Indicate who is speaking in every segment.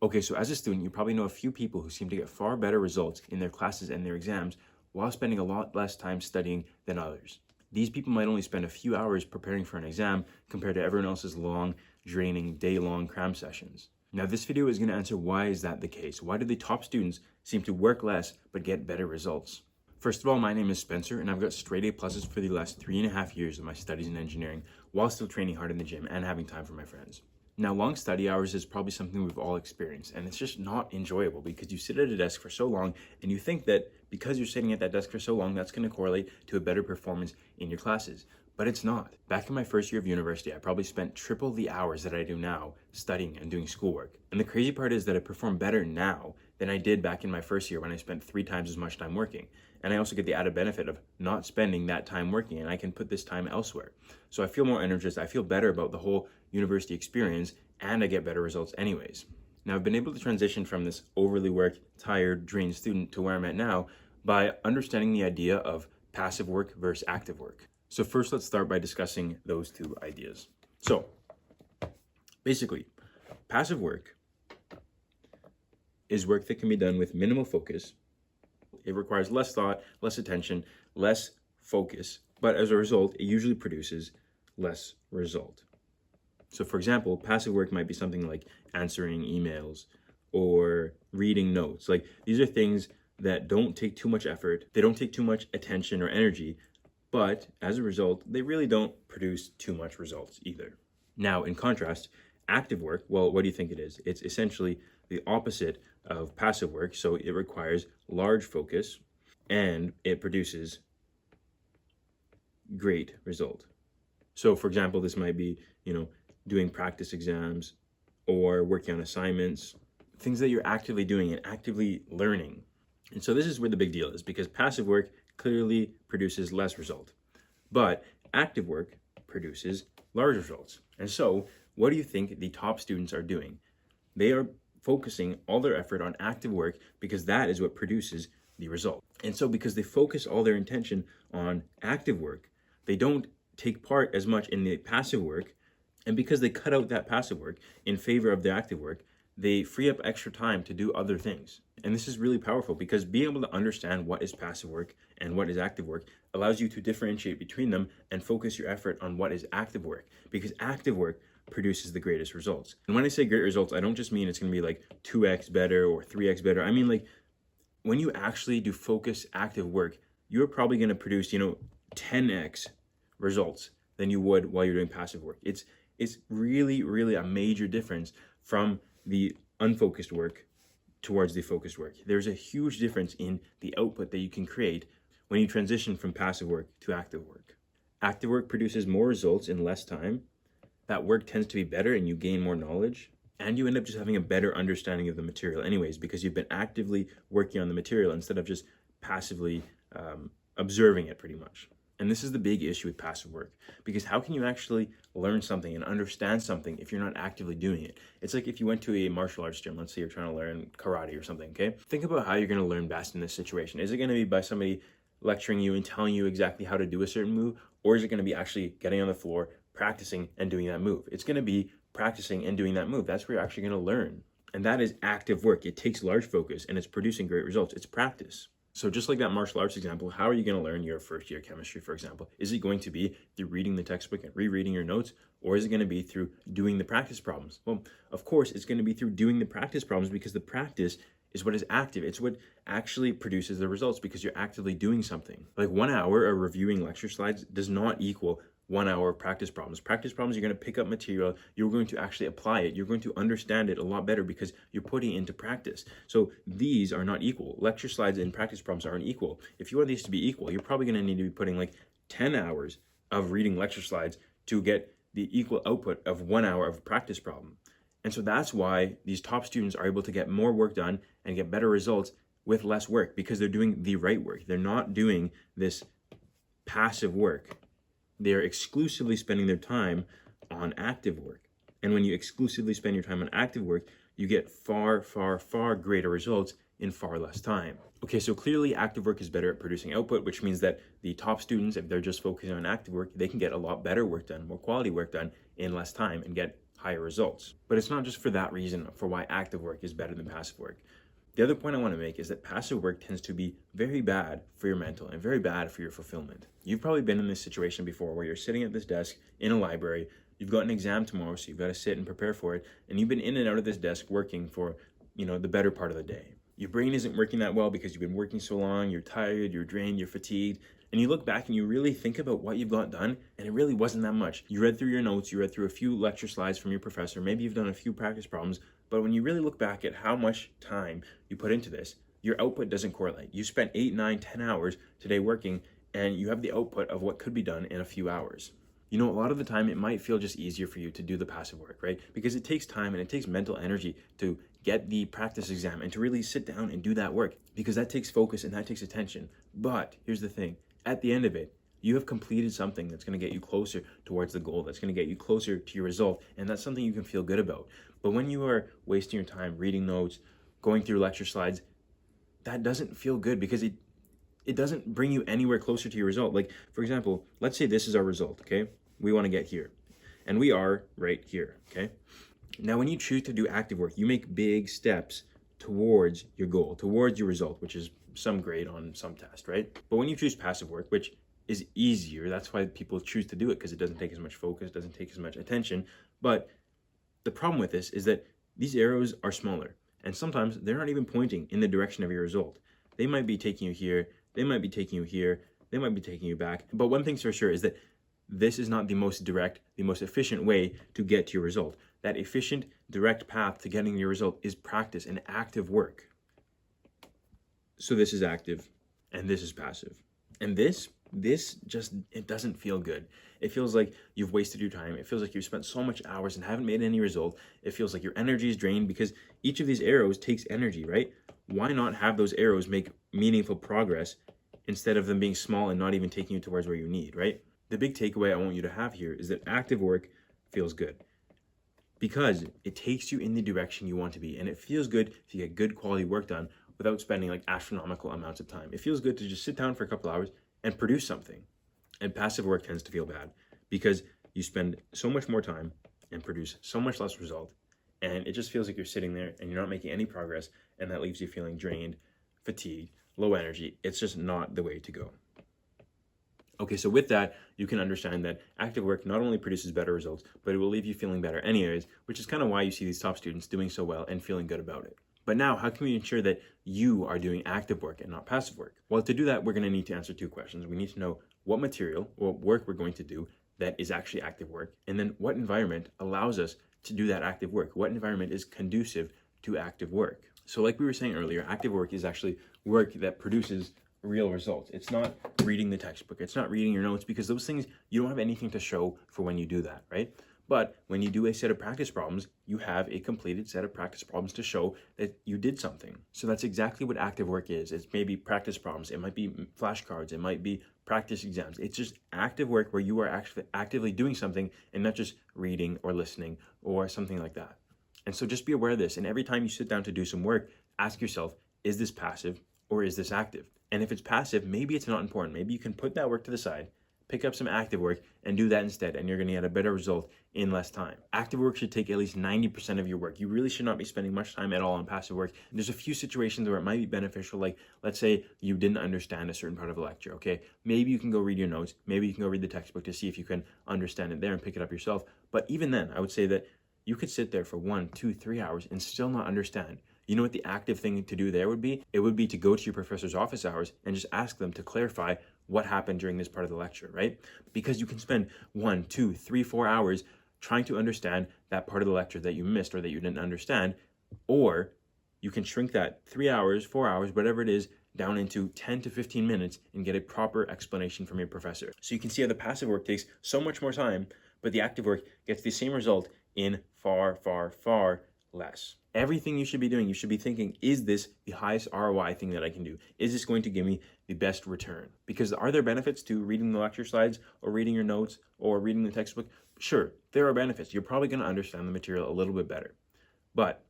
Speaker 1: Okay, so as a student, you probably know a few people who seem to get far better results in their classes and their exams while spending a lot less time studying than others. These people might only spend a few hours preparing for an exam compared to everyone else's long, draining, day-long cram sessions. Now, this video is going to answer why is that the case? Why do the top students seem to work less but get better results? First of all, my name is Spencer, and I've got straight A pluses for the last 3.5 years of my studies in engineering while still training hard in the gym and having time for my friends. Now, long study hours is probably something we've all experienced, and it's just not enjoyable because you sit at a desk for so long and you think that because you're sitting at that desk for so long, that's going to correlate to a better performance in your classes. But it's not. Back in my first year of university, I probably spent triple the hours that I do now studying and doing schoolwork. And the crazy part is that I perform better now than I did back in my first year when I spent 3 times as much time working. And I also get the added benefit of not spending that time working, and I can put this time elsewhere. So I feel more energized, I feel better about the whole university experience, and I get better results anyways. Now, I've been able to transition from this overly worked, tired, drained student to where I'm at now by understanding the idea of passive work versus active work. So first, let's start by discussing those two ideas. So basically, passive work is work that can be done with minimal focus. It requires less thought, less attention, less focus, but as a result, it usually produces less result. So for example, passive work might be something like answering emails or reading notes. Like, these are things that don't take too much effort, they don't take too much attention or energy, but as a result, they really don't produce too much results either. Now, in contrast, active work, well, what do you think it is? It's essentially the opposite of passive work. So it requires large focus and it produces great result. So for example, this might be, doing practice exams or working on assignments, things that you're actively doing and actively learning. And so this is where the big deal is, because passive work clearly produces less result, but active work produces large results. And so what do you think the top students are doing? They are focusing all their effort on active work because that is what produces the result. And so because they focus all their intention on active work, they don't take part as much in the passive work. And because they cut out that passive work in favor of the active work, they free up extra time to do other things. And this is really powerful because being able to understand what is passive work and what is active work allows you to differentiate between them and focus your effort on what is active work, because active work produces the greatest results. And when I say great results, I don't just mean it's going to be like 2x better or 3x better. I mean, like, when you actually do focus active work, you're probably going to produce, 10x results than you would while you're doing passive work. It's really, really a major difference from the unfocused work towards the focused work. There's a huge difference in the output that you can create when you transition from passive work to active work. Active work produces more results in less time. That work tends to be better and you gain more knowledge. And you end up just having a better understanding of the material anyways, because you've been actively working on the material instead of just passively observing it pretty much. And this is the big issue with passive work, because how can you actually learn something and understand something if you're not actively doing it? It's like if you went to a martial arts gym, let's say you're trying to learn karate or something, okay? Think about how you're going to learn best in this situation. Is it going to be by somebody lecturing you and telling you exactly how to do a certain move? Or is it going to be actually getting on the floor, practicing and doing that move? It's going to be practicing and doing that move. That's where you're actually going to learn. And that is active work. It takes large focus and it's producing great results. It's practice. So just like that martial arts example, how are you going to learn your first year chemistry, for example? Is it going to be through reading the textbook and rereading your notes? Or is it going to be through doing the practice problems? Well, of course, it's going to be through doing the practice problems, because the practice is what is active. It's what actually produces the results, because you're actively doing something. Like 1 hour of reviewing lecture slides does not equal 1 hour of practice problems. Practice problems, you're going to pick up material, you're going to actually apply it, you're going to understand it a lot better because you're putting it into practice. So these are not equal. Lecture slides and practice problems aren't equal. If you want these to be equal, you're probably going to need to be putting like 10 hours of reading lecture slides to get the equal output of 1 hour of practice problem. And so that's why these top students are able to get more work done and get better results with less work, because they're doing the right work. They're not doing this passive work. They're exclusively spending their time on active work. And when you exclusively spend your time on active work, you get far, far, far greater results in far less time. Okay, so clearly active work is better at producing output, which means that the top students, if they're just focusing on active work, they can get a lot better work done, more quality work done in less time and get higher results. But it's not just for that reason for why active work is better than passive work. The other point I want to make is that passive work tends to be very bad for your mental and very bad for your fulfillment. You've probably been in this situation before where you're sitting at this desk in a library, you've got an exam tomorrow, so you've got to sit and prepare for it, and you've been in and out of this desk working for, the better part of the day. Your brain isn't working that well because you've been working so long, you're tired, you're drained, you're fatigued, and you look back and you really think about what you've got done, and it really wasn't that much. You read through your notes, you read through a few lecture slides from your professor, maybe you've done a few practice problems, but when you really look back at how much time you put into this, your output doesn't correlate. You spent 8, 9, 10 hours today working, and you have the output of what could be done in a few hours. A lot of the time it might feel just easier for you to do the passive work, right? Because it takes time and it takes mental energy to get the practice exam and to really sit down and do that work, because that takes focus and that takes attention. But here's the thing, at the end of it, you have completed something that's going to get you closer towards the goal, that's going to get you closer to your result, and that's something you can feel good about. But when you are wasting your time reading notes, going through lecture slides, that doesn't feel good because it doesn't bring you anywhere closer to your result. Like, for example, let's say this is our result, okay? We want to get here, and we are right here, okay? Now, when you choose to do active work, you make big steps towards your goal, towards your result, which is some grade on some test, right? But when you choose passive work, which is easier, that's why people choose to do it, because it doesn't take as much focus, doesn't take as much attention. But the problem with this is that these arrows are smaller, and sometimes they're not even pointing in the direction of your result. They might be taking you here, they might be taking you here, they might be taking you back. But one thing's for sure is that this is not the most direct, the most efficient way to get to your result. That efficient, direct path to getting your result is practice and active work. So this is active, and this is passive. And this just, it doesn't feel good. It feels like you've wasted your time. It feels like you've spent so much hours and haven't made any result. It feels like your energy is drained because each of these arrows takes energy, right? Why not have those arrows make meaningful progress instead of them being small and not even taking you towards where you need, right? The big takeaway I want you to have here is that active work feels good because it takes you in the direction you want to be, and it feels good if you get good quality work done without spending like astronomical amounts of time. It feels good to just sit down for a couple hours and produce something. And passive work tends to feel bad because you spend so much more time and produce so much less result, and it just feels like you're sitting there and you're not making any progress, and that leaves you feeling drained, fatigued, low energy. It's just not the way to go. Okay, so with that, you can understand that active work not only produces better results, but it will leave you feeling better anyways, which is kind of why you see these top students doing so well and feeling good about it. But now, how can we ensure that you are doing active work and not passive work? Well, to do that, we're going to need to answer 2 questions. We need to know what material or work we're going to do that is actually active work, and then what environment allows us to do that active work. What environment is conducive to active work? So like we were saying earlier, active work is actually work that produces real results. It's not reading the textbook. It's not reading your notes, because those things, you don't have anything to show for when you do that, right? But when you do a set of practice problems, you have a completed set of practice problems to show that you did something. So that's exactly what active work is. It's maybe practice problems. It might be flashcards. It might be practice exams. It's just active work where you are actually actively doing something and not just reading or listening or something like that. And so just be aware of this. And every time you sit down to do some work, ask yourself, is this passive or is this active? And if it's passive, maybe it's not important. Maybe you can put that work to the side, pick up some active work, and do that instead, and you're going to get a better result in less time. Active work should take at least 90% of your work. You really should not be spending much time at all on passive work. And there's a few situations where it might be beneficial, like let's say you didn't understand a certain part of a lecture, okay? Maybe you can go read your notes. Maybe you can go read the textbook to see if you can understand it there and pick it up yourself. But even then, I would say that you could sit there for 1, 2, 3 hours and still not understand. You know what the active thing to do there would be? It would be to go to your professor's office hours and just ask them to clarify what happened during this part of the lecture, right? Because you can spend 1, 2, 3, 4 hours trying to understand that part of the lecture that you missed or that you didn't understand, or you can shrink that 3 hours, 4 hours, whatever it is, down into 10 to 15 minutes and get a proper explanation from your professor. So you can see how the passive work takes so much more time, but the active work gets the same result in far, far, far less. Everything you should be doing, you should be thinking, is this the highest ROI thing that I can do? Is this going to give me the best return? Because are there benefits to reading the lecture slides or reading your notes or reading the textbook? Sure, there are benefits. You're probably going to understand the material a little bit better. But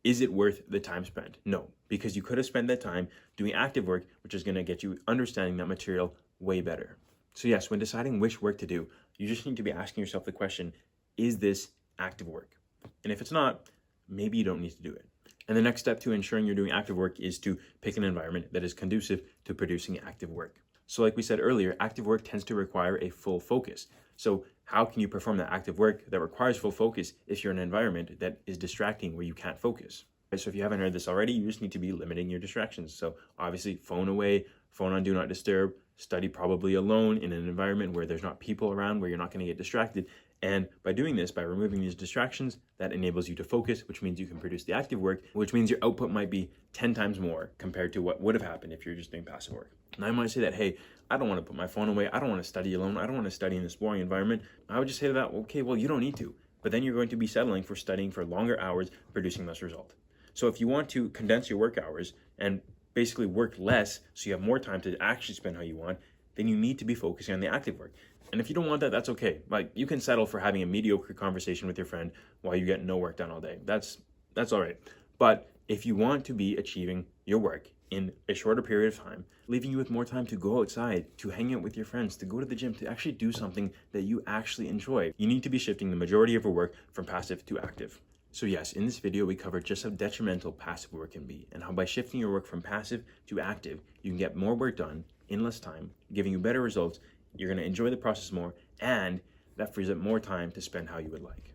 Speaker 1: is it worth the time spent? No, because you could have spent that time doing active work, which is going to get you understanding that material way better. So yes, when deciding which work to do, you just need to be asking yourself the question, is this active work. And if it's not, maybe you don't need to do it. And the next step to ensuring you're doing active work is to pick an environment that is conducive to producing active work. So like we said earlier, active work tends to require a full focus. So how can you perform that active work that requires full focus if you're in an environment that is distracting where you can't focus? So if you haven't heard this already, you just need to be limiting your distractions. So obviously phone away, phone on do not disturb, study probably alone in an environment where there's not people around, where you're not going to get distracted. And by doing this, by removing these distractions, that enables you to focus, which means you can produce the active work, which means your output might be 10 times more compared to what would have happened if you're just doing passive work. And I might say that, hey, I don't want to put my phone away. I don't want to study alone. I don't want to study in this boring environment. I would just say to that, okay, well, you don't need to. But then you're going to be settling for studying for longer hours, producing less result. So if you want to condense your work hours and basically work less so you have more time to actually spend how you want, then you need to be focusing on the active work. And if you don't want that, that's okay. Like, you can settle for having a mediocre conversation with your friend while you get no work done all day. That's all right. But if you want to be achieving your work in a shorter period of time, leaving you with more time to go outside, to hang out with your friends, to go to the gym, to actually do something that you actually enjoy, you need to be shifting the majority of your work from passive to active. So yes, in this video, we covered just how detrimental passive work can be and how by shifting your work from passive to active, you can get more work done in less time, giving you better results. You're going to enjoy the process more, and that frees up more time to spend how you would like.